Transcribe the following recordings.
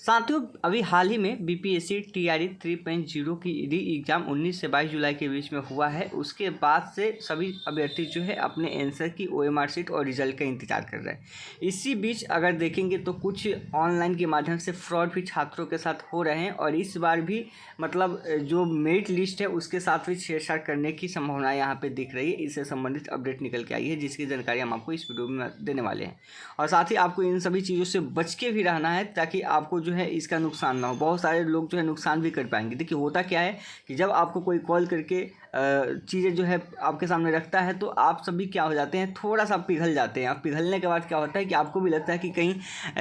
साथियों, अभी हाल ही में बीपीएससी टीआरई 3.0 की री एग्ज़ाम 19 से 22 जुलाई के बीच में हुआ है। उसके बाद से सभी अभ्यर्थी जो है अपने आंसर की ओएमआर शीट और रिजल्ट का इंतजार कर रहे हैं। इसी बीच अगर देखेंगे तो कुछ ऑनलाइन के माध्यम से फ्रॉड भी छात्रों के साथ हो रहे हैं और इस बार भी मतलब जो मेरिट लिस्ट है उसके साथ भी छेड़छाड़ करने की संभावना यहाँ पे दिख रही है। इससे संबंधित अपडेट निकल के आई है जिसकी जानकारी हम आपको इस वीडियो में देने वाले हैं। और साथ ही आपको इन सभी चीज़ों से बच के भी रहना है ताकि आपको जो है इसका नुकसान ना हो। बहुत सारे लोग जो है नुकसान भी कर पाएंगे। देखिए होता क्या है कि जब आपको कोई कॉल करके चीज़ें जो है आपके सामने रखता है तो आप सभी क्या हो जाते हैं, थोड़ा सा पिघल जाते हैं। अब पिघलने के बाद क्या होता है कि आपको भी लगता है कि कहीं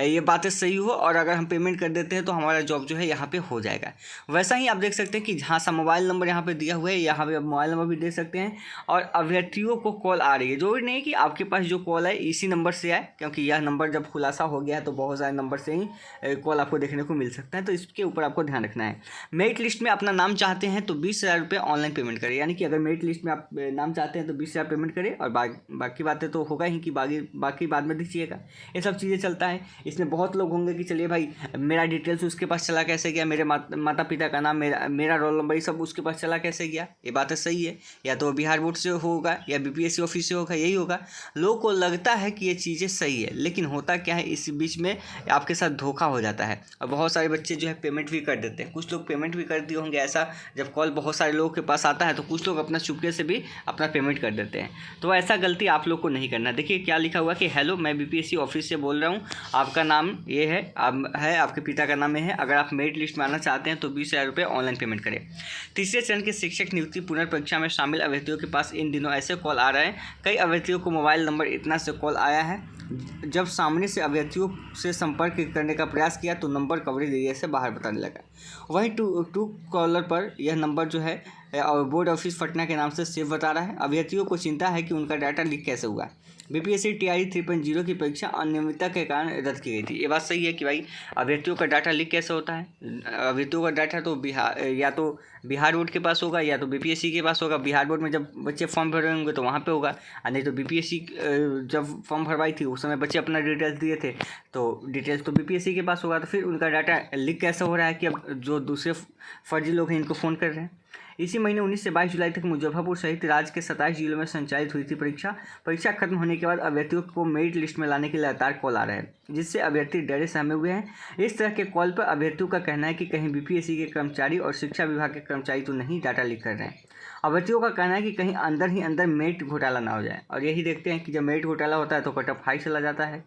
ये बातें सही हो और अगर हम पेमेंट कर देते हैं तो हमारा जॉब जो है यहाँ पे हो जाएगा। वैसा ही आप देख सकते हैं कि जहाँ सा मोबाइल नंबर यहाँ पे दिया हुआ है, यहाँ पे आप मोबाइल नंबर भी दे सकते हैं और अभ्यर्थियों को कॉल आ रही है। जरूरी नहीं कि आपके पास जो कॉल है इसी नंबर से आए, क्योंकि यह नंबर जब खुलासा हो गया है तो बहुत सारे नंबर से ही कॉल आपको देखने को मिल सकता है। तो इसके ऊपर आपको ध्यान रखना है। मेरिट लिस्ट में अपना नाम चाहते हैं तो 20,000 रुपये ऑनलाइन पेमेंट करें। यानी कि अगर मेरिट लिस्ट में आप नाम चाहते हैं तो 20,000 पेमेंट करें और बाकी बातें तो होगा ही कि बाकी बाद में दीजिएगा। ये सब चीज़ें चलता है। इसमें बहुत लोग होंगे कि चलिए भाई मेरा डिटेल्स उसके पास चला कैसे गया, मेरे माता पिता का नाम, मेरा रोल नंबर, ये सब उसके पास चला कैसे गया। ये बातें सही है, या तो बिहार बोर्ड से होगा या बीपीएससी ऑफिस से होगा, यही होगा। लोगों को लगता है कि ये चीज़ें सही है, लेकिन होता क्या है इस बीच में आपके साथ धोखा हो जाता है और बहुत सारे बच्चे जो है पेमेंट भी कर देते हैं। कुछ लोग पेमेंट भी कर दिए होंगे। ऐसा जब कॉल बहुत सारे लोगों के पास आता है तो कुछ लोग अपना चुपके से भी अपना पेमेंट कर देते हैं। तो ऐसा गलती आप लोग को नहीं करना। देखिए क्या लिखा हुआ कि हेलो, मैं बीपीएससी ऑफिस से बोल रहा हूँ, आपका नाम ये है, आपके पिता का नाम है। अगर आप मेरिट लिस्ट में आना चाहते हैं तो 20,000 रुपये ऑनलाइन पेमेंट करें। तीसरे चरण के शिक्षक नियुक्ति पुनर्परीक्षा में शामिल अभ्यर्थियों के पास इन दिनों ऐसे कॉल आ रहे हैं। कई अभ्यर्थियों को मोबाइल नंबर इतना से कॉल आया है, जब सामने से अभ्यर्थियों से संपर्क करने का प्रयास किया तो नंबर कवरेज एरिया से बाहर बताने लगा। वहीं टू कॉलर पर यह नंबर जो है और बोर्ड ऑफिस पटना के नाम से सेव बता रहा है। अभ्यर्थियों को चिंता है कि उनका डाटा लीक कैसे हुआ। बीपीएससी टीआरई 3.0 की परीक्षा अनियमितता के कारण रद्द की गई थी। ये बात सही है कि भाई अभ्यर्थियों का डाटा लीक कैसे होता है। अभ्यर्थियों का डाटा तो बिहार बोर्ड के पास होगा या तो बीपीएससी के पास होगा। बिहार बोर्ड में जब बच्चे फॉर्म भर रहे होंगे तो वहाँ पे होगा, और नहीं तो बीपीएससी जब फॉर्म भरवाई थी उस समय बच्चे अपना डिटेल्स दिए थे तो डिटेल्स तो बीपीएससी के पास होगा। तो फिर उनका डाटा लीक कैसे हो रहा है कि अब जो दूसरे फर्जी लोग हैं इनको फ़ोन कर रहे हैं। इसी महीने 19 से 22 जुलाई तक मुजफ्फरपुर सहित राज्य के 27 जिलों में संचालित हुई थी परीक्षा खत्म होने के बाद अभ्यर्थियों को मेरिट लिस्ट में लाने के लगातार कॉल आ रहे हैं, जिससे अभ्यर्थी डरे सहमे हुए हैं। इस तरह के कॉल पर अभ्यर्थियों का कहना है कि कहीं बीपीएससी के कर्मचारी और शिक्षा विभाग के कर्मचारी तो नहीं डाटा लीक कर रहे हैं। अभ्यर्थियों का कहना है कि कहीं अंदर ही अंदर मेरिट घोटाला ना हो जाए। और यही देखते हैं कि जब मेरिट घोटाला होता है तो कट ऑफ हाई चला जाता है।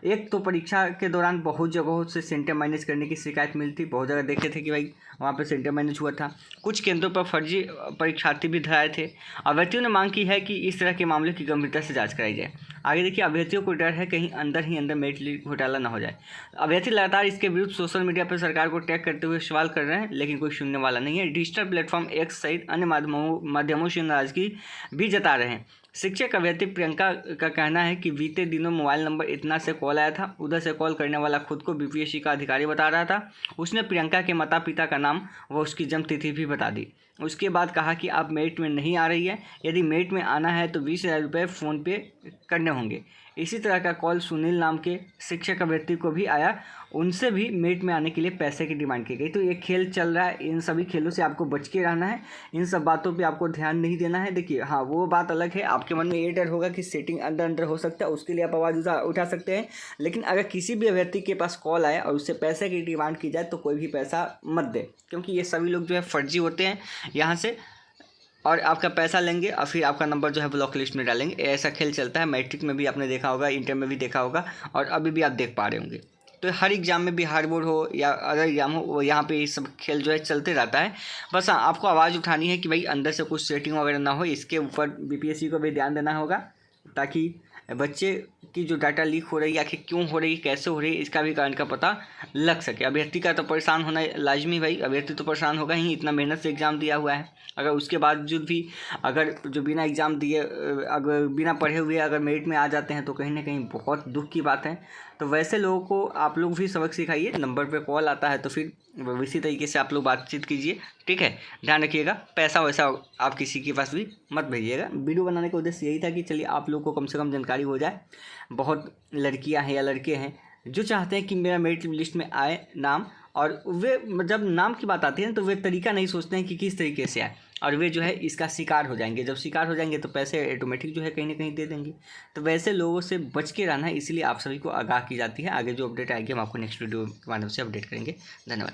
एक तो परीक्षा के दौरान बहुत जगहों से सेंटर मैनेज करने की शिकायत मिलती। बहुत जगह देखे थे कि भाई वहाँ पे सेंटर मैनेज हुआ था। कुछ केंद्रों पर फर्जी परीक्षार्थी भी धराए थे। अभ्यर्थियों ने मांग की है कि इस तरह के मामले की गंभीरता से जांच कराई जाए। आगे देखिए, अभ्यर्थियों को डर है कहीं अंदर ही अंदर मेरिट घोटाला ना हो जाए। अभ्यर्थी लगातार इसके विरुद्ध सोशल मीडिया पर सरकार को टैग करते हुए सवाल कर रहे हैं, लेकिन कोई सुनने वाला नहीं है। डिजिटल प्लेटफॉर्म एक्स सहित अन्य माध्यमों से नाराजगी भी जता रहे हैं। शिक्षक अभ्यर्थी प्रियंका का कहना है कि बीते दिनों मोबाइल नंबर इतना से कॉल आया था। उधर से कॉल करने वाला खुद को बीपीएससी का अधिकारी बता रहा था। उसने प्रियंका के माता पिता का नाम व उसकी जन्म तिथि भी बता दी। उसके बाद कहा कि आप मेरिट में नहीं आ रही है, यदि मेरिट में आना है तो 20,000 रुपये फ़ोन पे करने होंगे। इसी तरह का कॉल सुनील नाम के शिक्षक अभ्यर्थी को भी आया। उनसे भी मेरिट में आने के लिए पैसे की डिमांड की गई। तो ये खेल चल रहा है। इन सभी खेलों से आपको बच के रहना है। इन सब बातों पे आपको ध्यान नहीं देना है। देखिए हाँ, वो बात अलग है, आपके मन में ये डर होगा कि सेटिंग अंदर हो सकता है, उसके लिए आप आवाज़ उठा सकते हैं। लेकिन अगर किसी भी अभ्यर्थी के पास कॉल आए और उससे पैसे की डिमांड की जाए तो कोई भी पैसा मत दे, क्योंकि ये सभी लोग जो है फर्जी होते हैं यहाँ से, और आपका पैसा लेंगे और फिर आपका नंबर जो है ब्लॉक लिस्ट में डालेंगे। ऐसा खेल चलता है। मैट्रिक में भी आपने देखा होगा, इंटर में भी देखा होगा और अभी भी आप देख पा रहे होंगे। तो हर एग्ज़ाम में, बिहार बोर्ड हो या अदर एग्जाम हो, वो यहाँ पे ये सब खेल जो है चलते रहता है। बस हाँ, आपको आवाज़ उठानी है कि भाई अंदर से कुछ सेटिंग वगैरह ना हो। इसके ऊपर बीपीएससी को भी ध्यान देना होगा ताकि बच्चे की जो डाटा लीक हो रही है आखिर क्यों हो रही है, कैसे हो रही है, इसका भी कारण का पता लग सके। अभ्यर्थी का तो परेशान होना लाजमी, भाई अभ्यर्थी तो परेशान होगा ही, इतना मेहनत से एग्ज़ाम दिया हुआ है। अगर उसके बावजूद भी अगर जो बिना एग्ज़ाम दिए, अगर बिना पढ़े हुए अगर मेरिट में आ जाते हैं तो कहीं ना कहीं बहुत दुख की बात है। तो वैसे लोगों को आप लोग भी सबक सिखाइए। नंबर पे कॉल आता है तो फिर इसी तरीके से आप लोग बातचीत कीजिए, ठीक है। ध्यान रखिएगा, पैसा वैसा आप किसी के पास भी मत भेजिएगा। वीडियो बनाने का उद्देश्य यही था कि चलिए आप लोग को कम से कम जानकारी हो जाए। बहुत लड़कियां हैं या लड़के हैं जो चाहते हैं कि मेरा मेरिट लिस्ट में आए नाम, और वे जब नाम की बात आती है तो वे तरीका नहीं सोचते हैं कि किस तरीके से आए, और वे जो है इसका शिकार हो जाएंगे। जब शिकार हो जाएंगे तो पैसे ऑटोमेटिक जो है कहीं ना कहीं दे देंगे। तो वैसे लोगों से बच के रहना है, इसीलिए आप सभी को आगाह की जाती है। आगे जो अपडेट आएगी हम आपको नेक्स्ट वीडियो के माध्यम से अपडेट करेंगे। धन्यवाद।